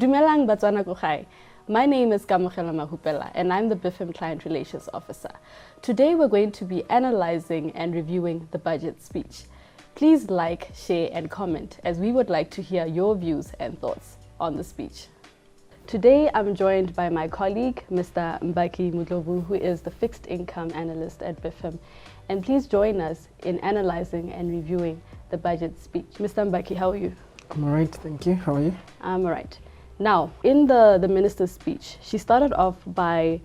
Dumelang Batswana Kuchai. My name is Kamogelo Mahupela and I'm the Bifm Client Relations Officer. Today we're going to be analyzing and reviewing the budget speech. Please like, share and comment as we would like to hear your views and thoughts on the speech. Today I'm joined by my colleague, Mr. Mbaki Mudlovu, who is the fixed income analyst at Bifm. And please join us in analyzing and reviewing the budget speech. Mr. Mbaki, how are you? I'm all right, thank you. How are you? I'm all right. Now, in the minister's speech, she started off by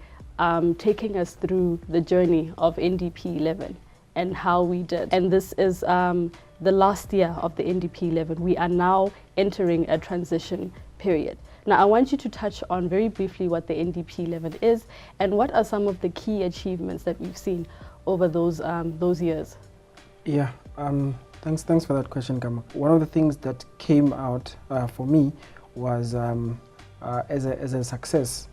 taking us through the journey of NDP11 and how we did. And this is the last year of the NDP11. We are now entering a transition period. Now, I want you to touch on very briefly what the NDP11 is and what are some of the key achievements that we've seen over those years. Yeah, thanks for that question, Kama. One of the things that came out for me was as a success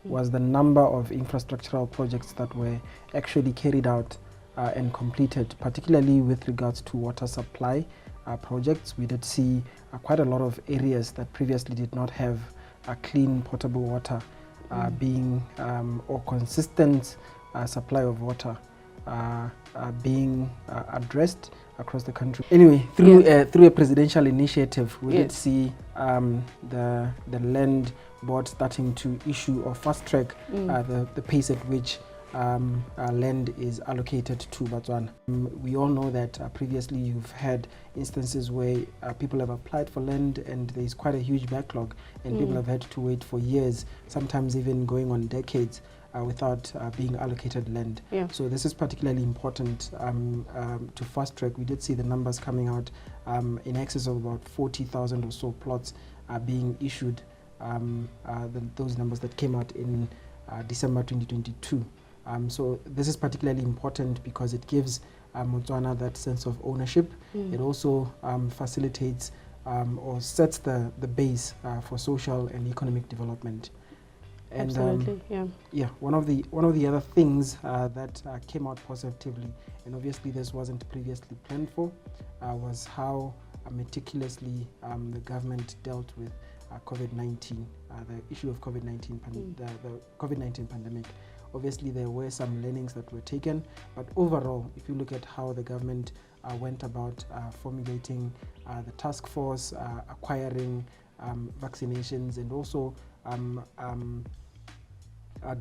was the number of infrastructural projects that were actually carried out and completed, particularly with regards to water supply projects. We did see quite a lot of areas that previously did not have clean potable water being or consistent supply of water being addressed across the country. Anyway, through a presidential initiative, we did see the land board starting to issue or fast track the pace at which land is allocated to Botswana. We all know that previously you've had instances where people have applied for land and there's quite a huge backlog and people have had to wait for years, sometimes even going on decades without being allocated land. So this is particularly important to fast track. We did see the numbers coming out in excess of about 40,000 or so plots being issued, those numbers that came out in December 2022. So this is particularly important because it gives Botswana that sense of ownership. It also facilitates or sets the base for social and economic development. And, absolutely, yeah. One of the other things that came out positively, and obviously this wasn't previously planned for, was how meticulously the government dealt with COVID-19, the issue of COVID-19, the COVID-19 pandemic. Obviously, there were some learnings that were taken, but overall, if you look at how the government went about formulating the task force, acquiring vaccinations, and also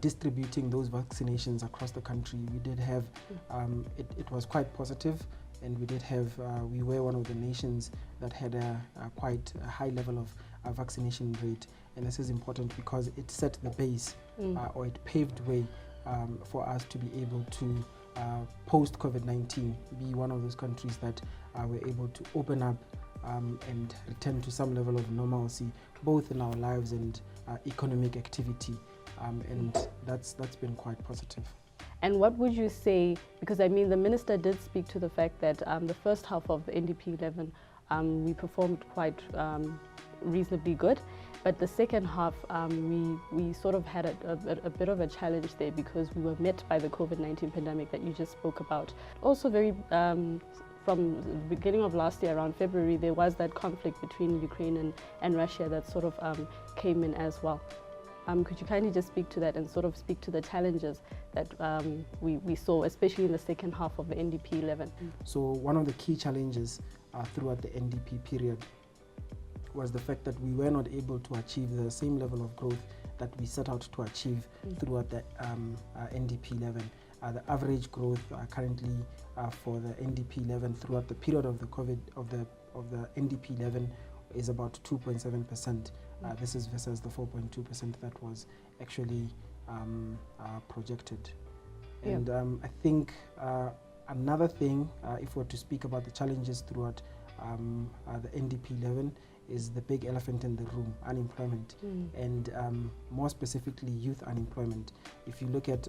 distributing those vaccinations across the country, we did have, it was quite positive, and we did have, we were one of the nations that had a quite a high level of vaccination rate. And this is important because it set the base or it paved way for us to be able to, post-COVID-19, be one of those countries that were able to open up and return to some level of normalcy, both in our lives and economic activity. And that's been quite positive. And what would you say, because I mean the minister did speak to the fact that the first half of the NDP11 we performed quite reasonably good, but the second half we sort of had a bit of a challenge there because we were met by the COVID-19 pandemic that you just spoke about. Also very from the beginning of last year, around February, there was that conflict between Ukraine and Russia that sort of came in as well. Could you kindly just speak to that and sort of speak to the challenges that we saw, especially in the second half of the NDP11? So one of the key challenges throughout the NDP period was the fact that we were not able to achieve the same level of growth that we set out to achieve throughout the NDP11. The average growth currently for the NDP11 throughout the period of the NDP11 is about 2.7%. This is versus the 4.2% that was actually projected. And I think another thing, if we're to speak about the challenges throughout the NDP11, is the big elephant in the room, unemployment, and more specifically youth unemployment. If you look at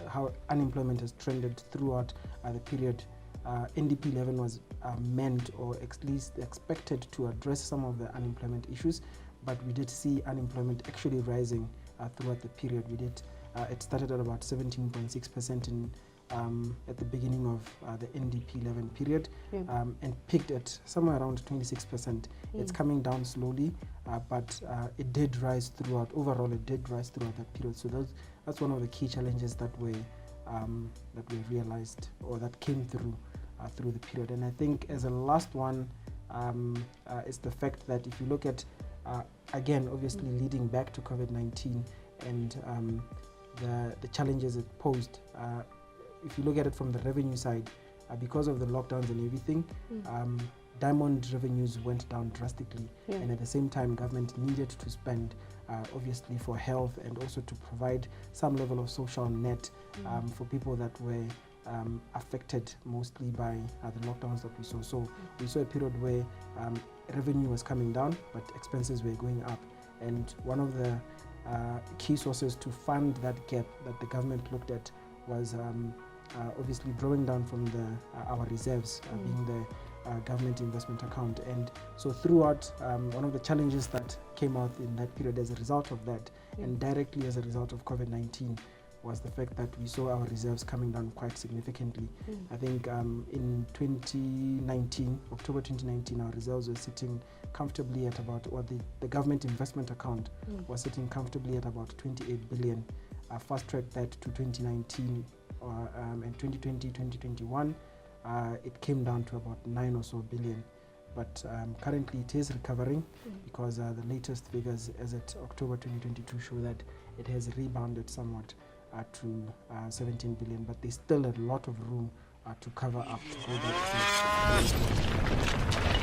how unemployment has trended throughout the period, NDP11 was meant or at least expected to address some of the unemployment issues, but we did see unemployment actually rising throughout the period. We did, it started at about 17.6% in at the beginning of the NDP11 period, Yeah. and peaked at somewhere around 26%. It's coming down slowly, but it did rise throughout. Overall, it did rise throughout that period. So that's one of the key challenges that we realized, or that came through the period. And I think as a last one is the fact that if you look at again, obviously leading back to COVID-19 and the challenges it posed. If you look at it from the revenue side, because of the lockdowns and everything, diamond revenues went down drastically. Yeah. And at the same time, government needed to spend, obviously, for health and also to provide some level of social net for people that were affected mostly by the lockdowns that we saw. So we saw a period where revenue was coming down, but expenses were going up. And one of the key sources to fund that gap that the government looked at was obviously drawing down from our reserves, being the government investment account. And so throughout, one of the challenges that came out in that period as a result of that, and directly as a result of COVID-19, was the fact that we saw our reserves coming down quite significantly. I think in 2019, October 2019, our reserves were sitting comfortably at about, or the government investment account was sitting comfortably at about 28 billion. Fast-tracked that to 2019 and 2020, 2021, it came down to about 9 or so billion. But currently it is recovering because the latest figures as at October 2022 show that it has rebounded somewhat to 17 billion, but there's still a lot of room to cover up to go back to